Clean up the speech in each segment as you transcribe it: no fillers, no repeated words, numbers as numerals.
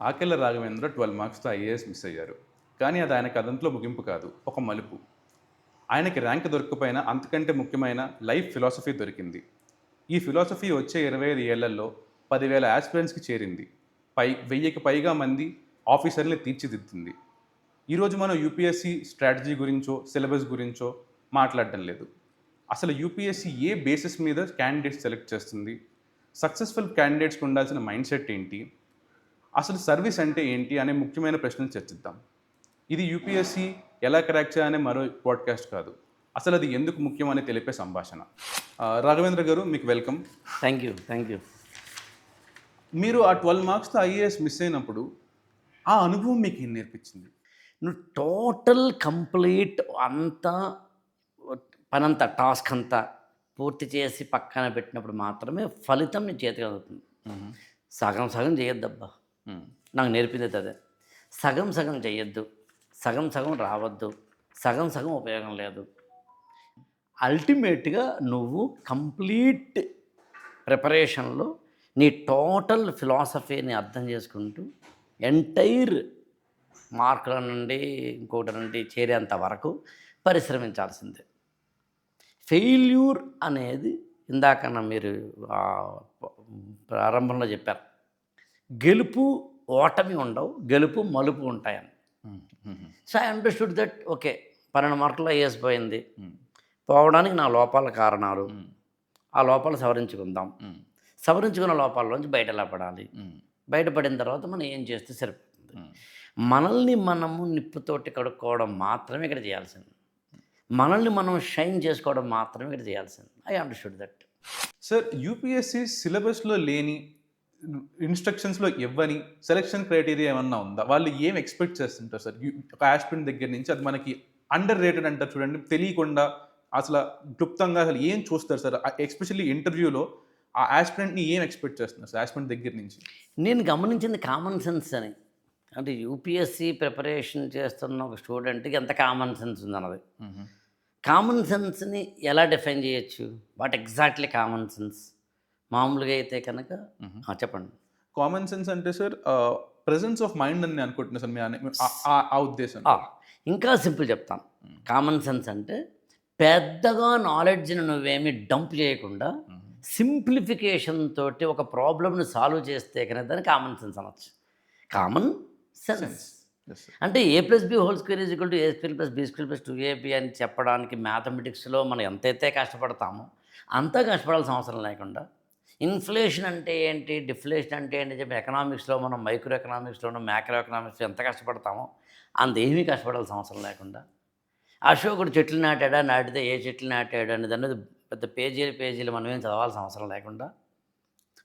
Akella Raghavendra 12 మార్క్స్‌తో IAS miss అయ్యారు. కానీ అది ఆయన కథంలో ముగింపు కాదు, ఒక మలుపు. ఆయనకి ర్యాంక్ దొరక్కపోయినా అంతకంటే ముఖ్యమైన లైఫ్ ఫిలాసఫీ దొరికింది. ఈ ఫిలాసఫీ వచ్చే 25 ఏళ్లలో 10,000 యాస్పిరెంట్స్‌కి చేరింది. 1000కి పైగా మంది ఆఫీసర్‌లని తీర్చిదిద్దింది. ఈరోజు మనం యూపీఎస్సీ స్ట్రాటజీ గురించో, సిలబస్ గురించో మాట్లాడడం లేదు. అసలు యూపీఎస్సీ ఏ బేసిస్ మీద క్యాండిడేట్స్ సెలెక్ట్ చేస్తుంది? సక్సెస్‌ఫుల్ క్యాండిడేట్స్‌కి ఉండాల్సిన మైండ్‌సెట్ ఏంటి? అసలు సర్వీస్ అంటే ఏంటి అనే ముఖ్యమైన ప్రశ్నలు చర్చిద్దాం. ఇది యూపీఎస్సీ ఎలా క్రాక్ చేయాలనే మరో పాడ్కాస్ట్ కాదు. అసలు అది ఎందుకు ముఖ్యం అని తెలిపే సంభాషణ. రాఘవేంద్ర గారు, మీకు వెల్కమ్. Thank you. మీరు ఆ 12 మార్క్స్‌తో ఐఏఎస్ మిస్ అయినప్పుడు ఆ అనుభవం మీకు ఏం నేర్పించింది? నువ్వు టోటల్ కంప్లీట్ అంతా పనంతా టాస్క్ అంతా పూర్తి చేసి పక్కన పెట్టినప్పుడు మాత్రమే ఫలితం నీ చేతికి అందుతుంది. సగం సగం చేయొద్దబ్బా. నాకు నేర్పింది అదే. సగం సగం చేయొద్దు, సగం సగం రావద్దు, సగం సగం ఉపయోగం లేదు. అల్టిమేట్గా నువ్వు కంప్లీట్ ప్రిపరేషన్లో నీ టోటల్ ఫిలాసఫీని అర్థం చేసుకుంటూ ఎంటైర్ మార్కుల నుండి ఇంకోటి నుండి చేరేంత వరకు పరిశ్రమించాల్సిందే. ఫెయిల్యూర్ అనేది ఇందాకన్నా మీరు ప్రారంభంలో చెప్పారు, గెలుపు ఓటమి ఉండవు, గెలుపు మలుపు ఉంటాయని. So I understood that. Okay, 12 మార్కుల్లో వేసిపోయింది, పోవడానికి నా లోపాల కారణాలు, ఆ లోపాలు సవరించుకుందాం. సవరించుకున్న లోపాల్లోంచి బయట ఎలా పడాలి, బయటపడిన తర్వాత మనం ఏం చేస్తే సరిపోతుంది. మనల్ని మనము నిప్పుతోటి కడుక్కోవడం మాత్రమే ఇక్కడ చేయాల్సింది. మనల్ని మనం షైన్ చేసుకోవడం మాత్రమే ఇక్కడ చేయాల్సింది. I understood that. Sir, UPSC సిలబస్‌లో లేని, ఇన్‌స్ట్రక్షన్స్‌లో ఇవ్వని సెలక్షన్ క్రైటీరియా ఏమన్నా ఉందా? వాళ్ళు ఏం ఎక్స్‌పెక్ట్ చేస్తుంటారు సార్? ఒక యాస్పిరెంట్ దగ్గర నుంచి అది మనకి అండర్ రేటెడ్ అంటారు చూడండి. తెలియకుండా అసలు క్లుప్తంగా అసలు ఏం చూస్తారు సార్? ఎస్పెషల్లీ ఇంటర్వ్యూలో ఆ యాస్పిరెంట్‌ని ఏం ఎక్స్‌పెక్ట్ చేస్తున్నారు సార్ యాస్పిరెంట్ దగ్గర నుంచి? నేను గమనించింది కామన్ సెన్స్ అని. అంటే యూపీఎస్సీ ప్రిపరేషన్ చేస్తున్న ఒక స్టూడెంట్‌కి ఎంత కామన్ సెన్స్ ఉందన్నది. కామన్ సెన్స్‌ని ఎలా డిఫైన్ చేయొచ్చు? What exactly common sense? మామూలుగా అయితే కనుక చెప్పండి. కామన్ సెన్స్ అంటే సార్ ప్రెజెన్స్ ఆఫ్ మైండ్ అని నేను అనుకుంటున్నా సార్. ఆ ఉద్దేశం. ఇంకా సింపుల్ చెప్తాను. కామన్ సెన్స్ అంటే పెద్దగా నాలెడ్జ్‌ని నువ్వేమి డంప్ చేయకుండా సింప్లిఫికేషన్ తోటి ఒక ప్రాబ్లమ్‌ని సాల్వ్ చేస్తే కనుక దాన్ని కామన్ సెన్స్ అనొచ్చు. కామన్ సెన్స్ అంటే a+b² = a²+b²+2ab అని చెప్పడానికి మ్యాథమెటిక్స్లో మనం ఎంతైతే కష్టపడతామో అంత కష్టపడాల్సిన అవసరం లేకుండా, ఇన్ఫ్లేషన్ అంటే ఏంటి, డిఫ్లేషన్ అంటే ఏంటి చెప్పి ఎకనామిక్స్లో మనం మైక్రో ఎకనామిక్స్లోనూ మ్యాక్రో ఎకనామిక్స్లో ఎంత కష్టపడతామో అంతేమీ కష్టపడాల్సిన అవసరం లేకుండా, అశోకుడు చెట్లు నాటాడా, నాటితే ఏ చెట్లు నాటాడు అనేది పెద్ద పేజీలు మనం ఏం చదవాల్సిన అవసరం లేకుండా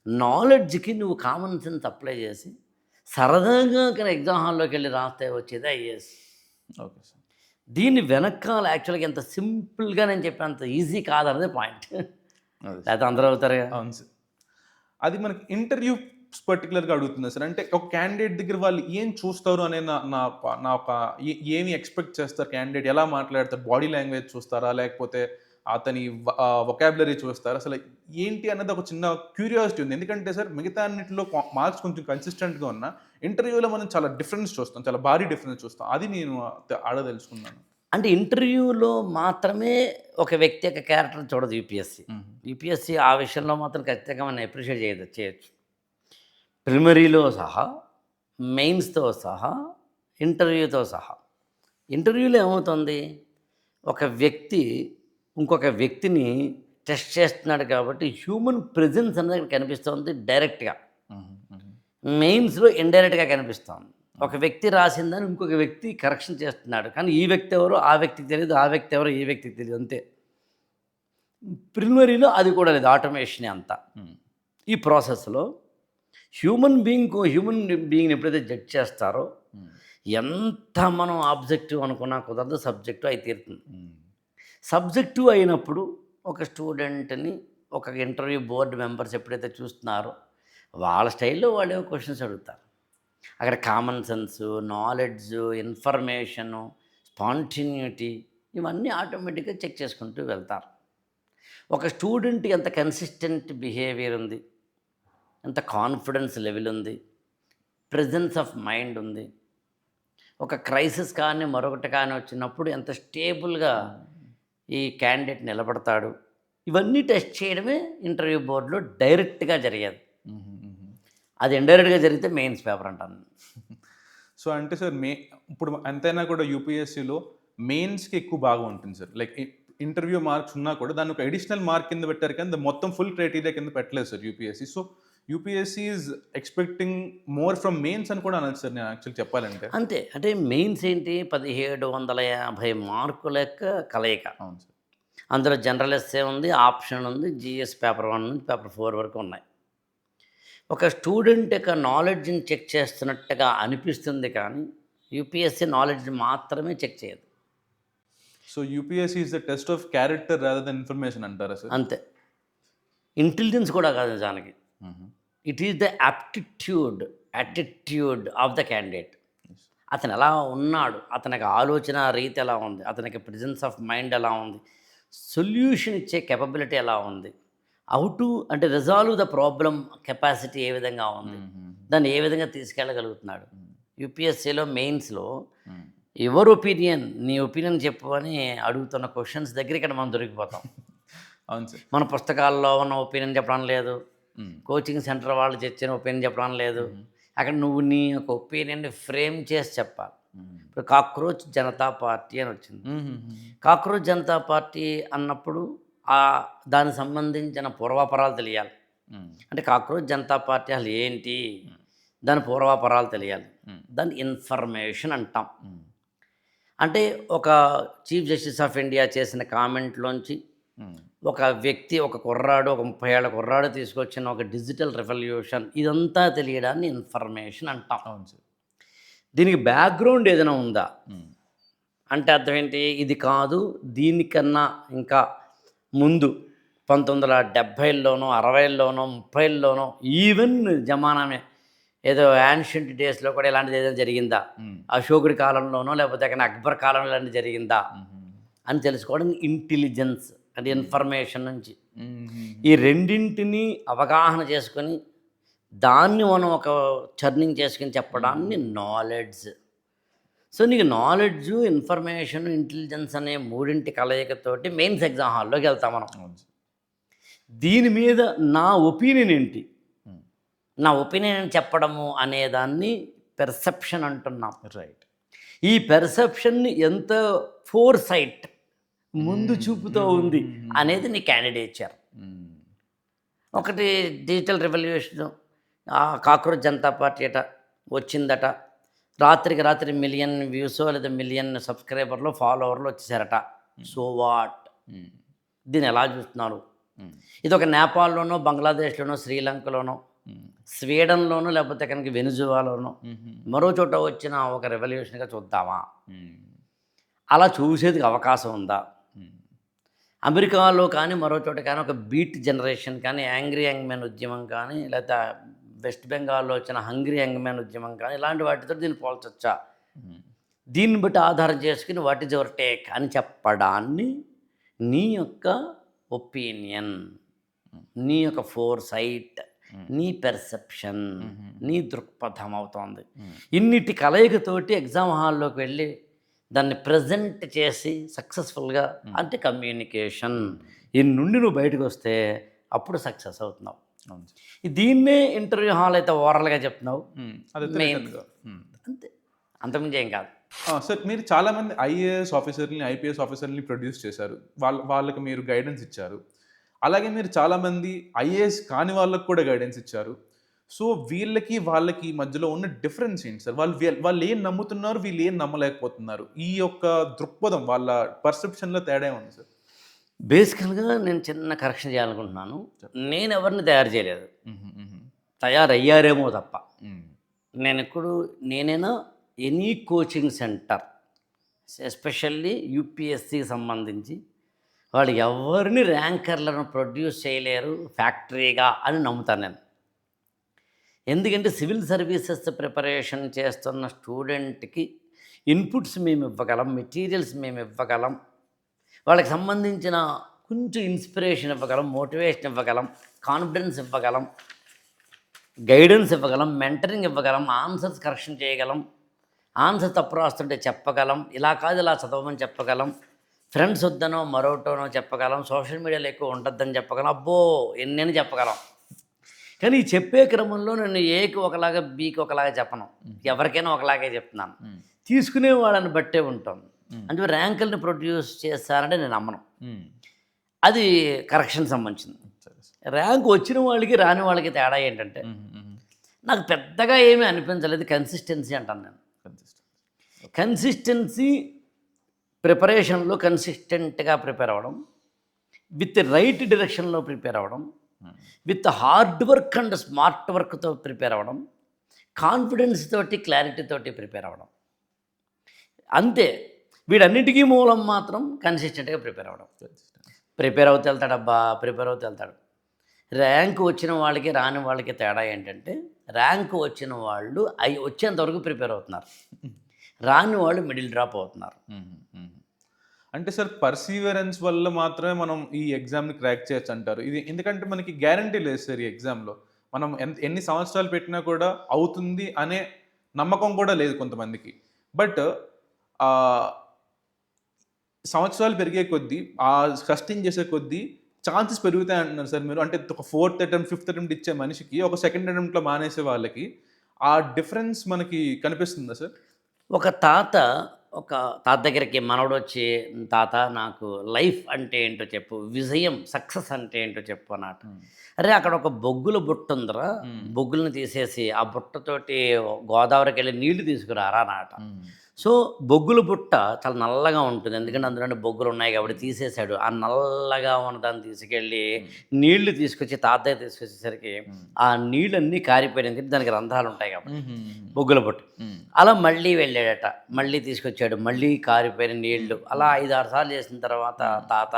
నాలెడ్జ్కి నువ్వు కామన్ సెన్స్ అప్లై చేసి సరదాగా కానీ ఎగ్జామ్ హాల్లోకి వెళ్ళి రాస్తే వచ్చేది ఐఏఎస్. Okay sir. దీన్ని వెనకాల యాక్చువల్గా ఎంత సింపుల్గా నేను చెప్పినంత ఈజీ కాదన్నదే పాయింట్. లేకపోతే అందరూ అవుతారు కదా. అవును సార్. అది మనకి ఇంటర్వ్యూ పర్టికులర్‌గా అడుగుతున్నా సార్. అంటే ఒక క్యాండిడేట్ దగ్గర వాళ్ళు ఏం చూస్తారు అనే నా నా నా ఒక ఏమి ఎక్స్‌పెక్ట్ చేస్తారు క్యాండిడేట్? ఎలా మాట్లాడతారు? బాడీ లాంగ్వేజ్ చూస్తారా? లేకపోతే అతని వొకాబులరీ చూస్తారా? అసలు ఏంటి అన్నది ఒక చిన్న క్యూరియాసిటీ ఉంది. ఎందుకంటే సార్, మిగతా అన్నిటిలో మార్క్స్ కొంచెం కన్సిస్టెంట్‌గా ఉన్నా ఇంటర్వ్యూలో మనం చాలా డిఫరెన్స్ చూస్తాం. చాలా భారీ డిఫరెన్స్ చూస్తాం. అది నేను అడగదలుచుకున్నాను. అంటే ఇంటర్వ్యూలో మాత్రమే ఒక వ్యక్తి యొక్క క్యారెక్టర్ చూడదు యూపీఎస్సీ. యూపీఎస్సీ ఆ విషయంలో మాత్రం ఖచ్చితంగా మనం అప్రిషియేట్ చేయొచ్చు. ప్రిలిమినరీలో సహా, మెయిన్స్‌తో సహా, ఇంటర్వ్యూతో సహా. ఇంటర్వ్యూలో ఏమవుతుంది, ఒక వ్యక్తి ఇంకొక వ్యక్తిని టెస్ట్ చేస్తున్నాడు కాబట్టి హ్యూమన్ ప్రెజెన్స్ అనేది కనిపిస్తుంది డైరెక్ట్గా. మెయిన్స్లో ఇండైరెక్ట్గా కనిపిస్తుంది. ఒక వ్యక్తి రాసిందని ఇంకొక వ్యక్తి కరెక్షన్ చేస్తున్నాడు, కానీ ఈ వ్యక్తి ఎవరో ఆ వ్యక్తికి తెలియదు, ఆ వ్యక్తి ఎవరో ఈ వ్యక్తికి తెలియదు, అంతే. ప్రిలిమినరీలో అది కూడా లేదు, ఆటోమేషన్ అంతా. ఈ ప్రాసెస్లో హ్యూమన్ బీయింగ్ని ఎప్పుడైతే జడ్జ్ చేస్తారో ఎంత మనం ఆబ్జెక్టివ్ అనుకున్నా కుదరదు, సబ్జెక్టివ్ అయి తీరుతుంది. సబ్జెక్టివ్ అయినప్పుడు ఒక స్టూడెంట్ని ఒక ఇంటర్వ్యూ బోర్డు మెంబర్స్ ఎప్పుడైతే చూస్తున్నారో వాళ్ళ స్టైల్లో వాళ్ళు క్వశ్చన్స్ అడుగుతారు. అక్కడ కామన్ సెన్సు, నాలెడ్జ్, ఇన్ఫర్మేషను, స్పాంటిన్యూటీ ఇవన్నీ ఆటోమేటిక్గా చెక్ చేసుకుంటూ వెళ్తారు. ఒక స్టూడెంట్ ఎంత కన్సిస్టెంట్ బిహేవియర్ ఉంది, ఎంత కాన్ఫిడెన్స్ లెవెల్ ఉంది, ప్రెజెన్స్ ఆఫ్ మైండ్ ఉంది, ఒక క్రైసిస్ కానీ మరొకటి కానీ వచ్చినప్పుడు ఎంత స్టేబుల్గా ఈ క్యాండిడేట్ నిలబడతాడు, ఇవన్నీ టెస్ట్ చేయడమే ఇంటర్వ్యూ బోర్డులో డైరెక్ట్గా జరిగేది. అది ఇండైరెక్ట్గా జరిగితే మెయిన్స్ పేపర్ అంటాను. సో అంటే సార్ ఇప్పుడు ఎంతైనా కూడా యూపీఎస్సీలో మెయిన్స్కి ఎక్కువ బాగా ఉంటుంది సార్. లైక్ ఇంటర్వ్యూ మార్క్స్ ఉన్నా కూడా దాన్ని ఒక అడిషనల్ మార్క్ కింద పెట్టారు, కానీ మొత్తం ఫుల్ క్రైటీరియా కింద పెట్టలేదు sir UPSC. So UPSC is expecting more from mains అని కూడా అనొచ్చు సార్ నేను యాక్చువల్లీ చెప్పాలంటే. అంతే, అంటే మెయిన్స్ ఏంటి, 1750 మార్కుల యొక్క కలయిక. అవును సార్. అందులో జనరల్ ఎస్సే ఉంది, ఆప్షన్ ఉంది, జిఎస్ పేపర్ 1 నుంచి పేపర్ 4 వరకు ఉన్నాయి. ఒక స్టూడెంట్ యొక్క నాలెడ్జ్ని చెక్ చేస్తున్నట్టుగా అనిపిస్తుంది, కానీ యూపీఎస్సీ నాలెడ్జ్ మాత్రమే చెక్ చేయదు. So UPSC is the test of character rather than information అంటారా సార్? అంతే, ఇంటెలిజెన్స్ కూడా కాదు నిజానికి. It is the attitude of the candidate. అతను ఎలా ఉన్నాడు, అతనికి ఆలోచన రీతి ఎలా ఉంది, అతనికి ప్రెజెన్స్ ఆఫ్ మైండ్ ఎలా ఉంది, సొల్యూషన్ ఇచ్చే కెపబిలిటీ ఎలా ఉంది, అంటే రిజాల్వ్ ద ప్రాబ్లం కెపాసిటీ ఏ విధంగా ఉంది, దాన్ని ఏ విధంగా తీసుకెళ్ళగలుగుతున్నాడు. యూపీఎస్సీలో మెయిన్స్లో ఎవరు ఒపీనియన్, నీ ఒపీనియన్ చెప్పు అని అడుగుతున్న క్వశ్చన్స్ దగ్గర ఇక్కడ మనం దొరికిపోతాం. అవును సార్. మన పుస్తకాల్లో ఉన్న ఒపీనియన్ చెప్పడం లేదు, కోచింగ్ సెంటర్ వాళ్ళు తెచ్చిన ఒపీనియన్ చెప్పడం లేదు. అక్కడ నువ్వు నీ యొక్క ఒపీనియన్ని ఫ్రేమ్ చేసి చెప్పాలి. ఇప్పుడు కాక్రోచ్ జనతా పార్టీ అని వచ్చింది. కాక్రోచ్ జనతా పార్టీ అన్నప్పుడు దానికి సంబంధించిన పూర్వాపరాలు తెలియాలి. అంటే కాక్రోచ్ జనతా పార్టీ అసలు ఏంటి, దాని పూర్వాపరాలు తెలియాలి. దాన్ని ఇన్ఫర్మేషన్ అంటాం. అంటే ఒక చీఫ్ జస్టిస్ ఆఫ్ ఇండియా చేసిన కామెంట్లోంచి ఒక వ్యక్తి, ఒక కుర్రాడు, ఒక 30 ఏళ్ల కుర్రాడు తీసుకొచ్చిన ఒక డిజిటల్ రెవల్యూషన్, ఇదంతా తెలియడాన్ని ఇన్ఫర్మేషన్ అంటాం. అవును సార్. దీనికి బ్యాక్గ్రౌండ్ ఏదైనా ఉందా అంటే అర్థం ఏంటి, ఇది కాదు దీనికన్నా ఇంకా ముందు 1970లోనో 60లోనో 30లోనో ఈవెన్ జమానామే ఏదో యాన్షియంట్ డేస్లో కూడా ఇలాంటిది ఏదైనా జరిగిందా, అశోకుడి కాలంలోనో లేకపోతే అక్కడ అక్బర్ కాలంలో ఇలాంటిది జరిగిందా అని తెలుసుకోవడం ఇంటెలిజెన్స్, అది ఇన్ఫర్మేషన్ నుంచి. ఈ రెండింటిని అవగాహన చేసుకొని దాన్ని మనం ఒక చర్నింగ్ చేసుకుని చెప్పడాన్ని నాలెడ్జ్. సో నీకు నాలెడ్జ్, ఇన్ఫర్మేషన్, ఇంటెలిజెన్స్ అనే మూడింటి కలయికతోటి మెయిన్స్ ఎగ్జామ్ హాల్లోకి వెళ్తాం మనం. దీని మీద నా ఒపీనియన్ ఏంటి, నా ఒపీనియన్ చెప్పడము అనేదాన్ని పెర్సెప్షన్ అంటున్నాం. రైట్. ఈ పెర్సెప్షన్ని ఎంత ఫోర్సైట్, ముందు చూపుతో ఉంది అనేది నీ క్యాండిడేచర్. ఒకటి digital revolution, cockroach Janata party అట వచ్చిందట, రాత్రికి రాత్రి 1 మిలియన్ వ్యూసో లేదా 1 మిలియన్ సబ్స్క్రైబర్లు ఫాలోవర్లు వచ్చేసారట. సో వాట్, దీన్ని ఎలా చూస్తున్నారు? ఇది ఒక నేపాల్లోనో, బంగ్లాదేశ్లోనో, శ్రీలంకలోనో, స్వీడన్లోనో, లేకపోతే కనుక వెనుజువాలోనో మరో చోట వచ్చిన ఒక రెవల్యూషన్గా చూద్దామా? అలా చూసేందుకు అవకాశం ఉందా? అమెరికాలో కానీ మరో చోట కానీ ఒక బీట్ జనరేషన్ కానీ, యాంగ్రీ యంగ్ మ్యాన్ ఉద్యమం కానీ, లేదా వెస్ట్ బెంగాల్లో వచ్చిన హంగ్రీ యంగ్ మ్యాన్ ఉద్యమం కానీ, ఇలాంటి వాటితో దీన్ని పోల్చొచ్చా? దీన్ని బట్టి ఆధారం చేసుకుని వాట్ ఈజ్ యువర్ టేక్ అని చెప్పడాన్ని నీ యొక్క ఒపీనియన్, నీ యొక్క ఫోర్సైట్, నీ పెర్సెప్షన్, నీ దృక్పథం అవుతోంది. ఇన్నిటి కలయికతోటి ఎగ్జామ్ హాల్లోకి వెళ్ళి దాన్ని ప్రజెంట్ చేసి సక్సెస్ఫుల్గా, అంటే కమ్యూనికేషన్, ఈ నుండి నువ్వు బయటకు వస్తే అప్పుడు సక్సెస్ అవుతున్నావు. దీన్నే ఇంటర్వ్యూ హాల్ అయితే ఓవరాల్గా చెప్తున్నావు, అంతే, అంతకుమించి ఏం కాదు. సార్, మీరు చాలామంది ఐఏఎస్ ఆఫీసర్ని, ఐపీఎస్ ఆఫీసర్ని ప్రొడ్యూస్ చేశారు, వాళ్ళకి మీరు గైడెన్స్ ఇచ్చారు. అలాగే మీరు చాలామంది ఐఏఎస్ కాని వాళ్ళకు కూడా గైడెన్స్ ఇచ్చారు. సో వాళ్ళకి మధ్యలో ఉన్న డిఫరెన్స్ ఏంటి సార్? వాళ్ళు ఏం నమ్ముతున్నారు, వీళ్ళు ఏం నమ్మలేకపోతున్నారు? ఈ యొక్క దృక్పథం, వాళ్ళ పర్సెప్షన్లో తేడా ఉంది సార్. బేసికల్గా నేను చిన్న కరెక్షన్ చేయాలనుకుంటున్నాను. నేను ఎవరిని తయారు చేయలేదు, తయారయ్యారేమో తప్ప. నేనైనా ఎనీ కోచింగ్ సెంటర్, ఎస్పెషల్లీ యూపీఎస్సీకి సంబంధించి వాళ్ళు ఎవరిని ర్యాంకర్లను ప్రొడ్యూస్ చేయలేరు ఫ్యాక్టరీగా అని నమ్ముతాను నేను. ఎందుకంటే సివిల్ సర్వీసెస్ ప్రిపరేషన్ చేస్తున్న స్టూడెంట్కి ఇన్పుట్స్ మేము ఇవ్వగలం, మెటీరియల్స్ మేము ఇవ్వగలం, వాళ్ళకి సంబంధించిన కొంచెం ఇన్స్పిరేషన్ ఇవ్వగలం, మోటివేషన్ ఇవ్వగలం, కాన్ఫిడెన్స్ ఇవ్వగలం. గైడెన్స్ ఇవ్వగలం, మెంటరింగ్ ఇవ్వగలం, ఆన్సర్స్ కరెక్షన్ చేయగలం, ఆన్సర్ తప్పు రాస్తుంటే చెప్పగలం, ఇలా కాదు ఇలా చదవమని చెప్పగలం, ఫ్రెండ్స్ వద్దనో మరోటోనో చెప్పగలం, సోషల్ మీడియాలో ఎక్కువ ఉండొద్దని చెప్పగలం, అబ్బో ఎన్నెన్ని చెప్పగలం. కానీ ఈ చెప్పే క్రమంలో నేను ఏకి ఒకలాగా బీకి ఒకలాగా చెప్పను, ఎవరికైనా ఒకలాగే చెప్తున్నాను. తీసుకునే వాళ్ళని బట్టే ఉంటాం. అంటే ర్యాంకుల్ని ప్రొడ్యూస్ చేస్తారంటే నేను నమ్మను. అది కరెక్షన్ సంబంధించింది. ర్యాంక్ వచ్చిన వాళ్ళకి రాని వాళ్ళకి తేడా ఏంటంటే, నాకు పెద్దగా ఏమీ అనిపించలేదు. కన్సిస్టెన్సీ అంటాను నేను. కన్సిస్టెన్సీ ప్రిపరేషన్లో కన్సిస్టెంట్గా ప్రిపేర్ అవ్వడం, విత్ రైట్ డైరెక్షన్లో ప్రిపేర్ అవ్వడం, with hard work and smart వర్క్తో ప్రిపేర్ అవ్వడం, కాన్ఫిడెన్స్ తోటి క్లారిటీ తోటి ప్రిపేర్ అవ్వడం, అంతే. వీటన్నిటికీ మూలం మాత్రం కన్సిస్టెంట్గా ప్రిపేర్ అవ్వడం. ప్రిపేర్ అవుతూ వెళ్తాడు, అబ్బా ప్రిపేర్ అవుతూ వెళ్తాడు. ర్యాంక్ వచ్చిన వాళ్ళకి రాని వాళ్ళకి తేడా ఏంటంటే, ర్యాంక్ వచ్చిన వాళ్ళు అవి వచ్చేంతవరకు ప్రిపేర్ అవుతున్నారు, రాని వాళ్ళు మిడిల్ డ్రాప్ అవుతున్నారు. అంటే సార్ పర్సీవరెన్స్ వల్ల మాత్రమే మనం ఈ ఎగ్జామ్ని క్రాక్ చేయొచ్చు అంటారు. ఇది ఎందుకంటే మనకి గ్యారంటీ లేదు సార్ ఈ ఎగ్జామ్లో. మనం ఎన్ని సంవత్సరాలు పెట్టినా కూడా అవుతుంది అనే నమ్మకం కూడా లేదు కొంతమందికి. బట్ సంవత్సరాలు పెరిగే కొద్దీ, ఆ కష్టం చేసే కొద్దీ ఛాన్సెస్ పెరుగుతాయి అంటున్నారు సార్ మీరు. అంటే ఒక 4th అటెంప్ట్ 5th అటెంప్ట్ ఇచ్చే మనిషికి ఒక 2nd అటెంప్ట్లో మానేసే వాళ్ళకి ఆ డిఫరెన్స్ మనకి కనిపిస్తుందా సార్? ఒక తాత దగ్గరికి మనవడు వచ్చి, తాత నాకు లైఫ్ అంటే ఏంటో చెప్పు, విజయం సక్సెస్ అంటే ఏంటో చెప్పు అన్నట్టు. అరే అక్కడ ఒక బొగ్గుల బుట్ట ఉందిరా, బొగ్గులను తీసేసి ఆ బుట్టతోటి గోదావరికి వెళ్ళి నీళ్లు తీసుకురారా అన్నట. సో బొగ్గుల బుట్ట చాలా నల్లగా ఉంటుంది, ఎందుకంటే అందులో బొగ్గులు ఉన్నాయి కాబట్టి తీసేశాడు. ఆ నల్లగా ఉన్న దాన్ని తీసుకెళ్ళి నీళ్లు తీసుకొచ్చి తాతయ్య తీసుకొచ్చేసరికి ఆ నీళ్ళన్నీ కారిపోయినాయి, దానికి రంధ్రాలు ఉంటాయి కాబట్టి బొగ్గుల బుట్ట. అలా మళ్ళీ వెళ్ళాడట, మళ్ళీ తీసుకొచ్చాడు, మళ్ళీ కారిపోయిన నీళ్లు. అలా 5-6 సార్లు చేసిన తర్వాత, తాత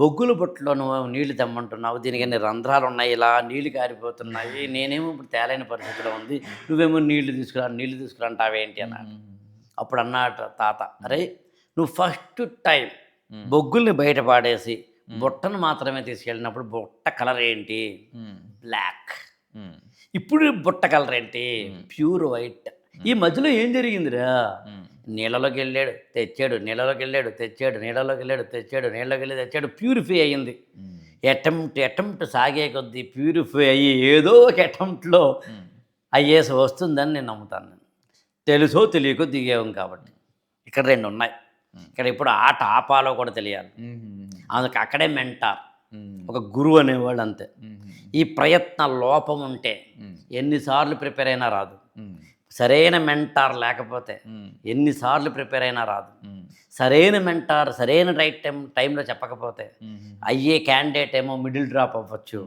బొగ్గుల బుట్టలో నువ్వు నీళ్లు తెమ్మంటున్నావు, దీనికి అన్ని రంధ్రాలు ఉన్నాయి, ఇలా నీళ్లు కారిపోతున్నాయి, నేనేమో ఇప్పుడు తేలైన పరిస్థితిలో ఉంది, నువ్వేమో నీళ్లు తీసుకురా అంటావేంటి అన్నాడు. అప్పుడు అన్నాడు తాత, అరే నువ్వు ఫస్ట్ టైం బొగ్గుల్ని బయట పాడేసి బుట్టను మాత్రమే తీసుకెళ్ళినప్పుడు బుట్ట కలర్ ఏంటి? బ్లాక్. ఇప్పుడు బుట్ట కలర్ ఏంటి? Pure white. ఈ మధ్యలో ఏం జరిగిందిరా? నీళ్ళలోకి వెళ్ళాడు తెచ్చాడు, నీళ్ళలోకి వెళ్ళాడు తెచ్చాడు, నీళ్ళలోకి వెళ్ళాడు తెచ్చాడు, నీళ్ళలోకి వెళ్ళి తెచ్చాడు, ప్యూరిఫై అయ్యింది. అటెంప్ట్ సాగే కొద్దీ ప్యూరిఫై అయ్యి ఏదో ఒక అటెంప్ట్లో ఐఏఎస్ వస్తుందని నేను నమ్ముతాను. తెలుసో తెలియకో దిగేవం కాబట్టి. ఇక్కడ 2 ఉన్నాయి. ఇక్కడ ఇప్పుడు ఆట ఆపాలో కూడా తెలియాలి. అందుకు అక్కడే మెంటార్, ఒక గురువు అనేవాళ్ళు అంతే. ఈ ప్రయత్న లోపం ఉంటే ఎన్నిసార్లు ప్రిపేర్ అయినా రాదు. సరైన మెంటార్ లేకపోతే ఎన్నిసార్లు ప్రిపేర్ అయినా రాదు. సరైన మెంటార్ సరైన రైట్ టైంలో చెప్పకపోతే అయ్యే క్యాండిడేట్ ఏమో మిడిల్ డ్రాప్ అవ్వచ్చు,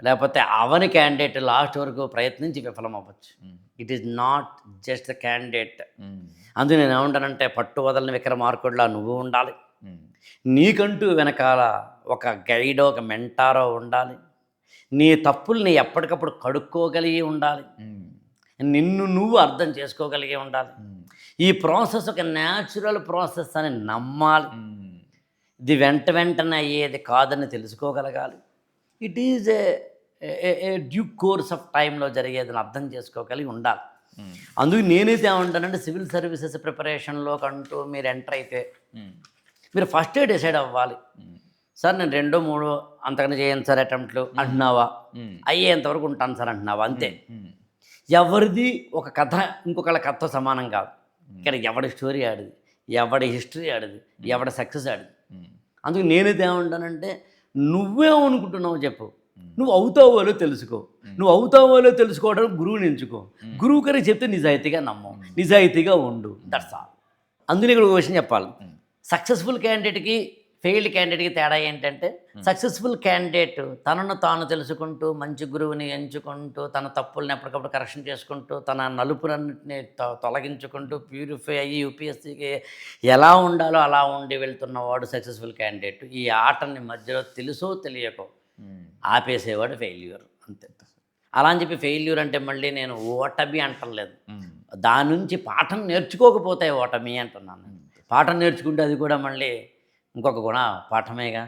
లేకపోతే అవని క్యాండిడేట్ లాస్ట్ వరకు ప్రయత్నించి విఫలం అవ్వచ్చు. It is not just the candidate. అందుకు నేను ఏమంటానంటే, పట్టు వదలని విక్రమార్కుడిలా నువ్వు ఉండాలి, నీకంటూ వెనకాల ఒక గైడో ఒక మెంటారో ఉండాలి, నీ తప్పుల్ని ఎప్పటికప్పుడు కడుక్కోగలిగి ఉండాలి, నిన్ను నువ్వు అర్థం చేసుకోగలిగి ఉండాలి. ఈ ప్రాసెస్ ఒక న్యాచురల్ ప్రాసెస్ అని నమ్మాలి. ఇది వెంటనే అయ్యేది కాదని తెలుసుకోగలగాలి. It is a due course of టైంలో జరిగేదని అర్థం చేసుకోగలిగి ఉండాలి. అందుకు నేనైతే ఏమంటానంటే, సివిల్ సర్వీసెస్ ప్రిపరేషన్లో కంటూ మీరు ఎంటర్ అయితే మీరు ఫస్టే డిసైడ్ అవ్వాలి. సార్ నేను 2-3 అంతకన్నా చేయను సార్ అటెంప్ట్లు అంటున్నావా, అయ్యేంతవరకు ఉంటాను సార్ అంటున్నావా, అంతే. ఎవరిది ఒక కథ ఇంకొకళ్ళ కథతో సమానం కాదు. ఇక్కడ ఎవడి స్టోరీ ఆడిది, ఎవడి హిస్టరీ ఆడిది, ఎవడి సక్సెస్ ఆడిది. అందుకు నేనైతే ఏమంటానంటే, నువ్వేమనుకుంటున్నావు చెప్పు, నువ్వు అవుతావోలో తెలుసుకో, నువ్వు అవుతావోలో తెలుసుకోవడానికి గురువుని ఎంచుకో, గురువు గారికి చెప్తే నిజాయితీగా నమ్మవు, నిజాయితీగా ఉండు, దట్స్ ఆల్. అందులో ఇక్కడ ఒక విషయం చెప్పాలి, సక్సెస్ఫుల్ క్యాండిడేట్కి ఫెయిల్డ్ క్యాండిడేట్కి తేడా ఏంటంటే, సక్సెస్ఫుల్ క్యాండిడేట్ తనను తాను తెలుసుకుంటూ మంచి గురువుని ఎంచుకుంటూ తన తప్పుల్ని ఎప్పటికప్పుడు కరెక్షన్ చేసుకుంటూ తన నలుపులన్నింటినీ తొలగించుకుంటూ ప్యూరిఫై అయ్యి యూపీఎస్సీకి ఎలా ఉండాలో అలా ఉండి వెళ్తున్నవాడు సక్సెస్ఫుల్ క్యాండిడేట్. ఈ ఆటని మధ్యలో తెలుసో తెలియకో ఆపేసేవాడు ఫెయిల్యూర్, అంతే. అలా అని చెప్పి ఫెయిల్యూర్ అంటే మళ్ళీ నేను ఓటమి అంటలేదు, దాని నుంచి పాఠం నేర్చుకోకపోతే ఓటమి అంటున్నాను. పాఠం నేర్చుకుంటే అది కూడా మళ్ళీ ఇంకొక పాఠమేగా.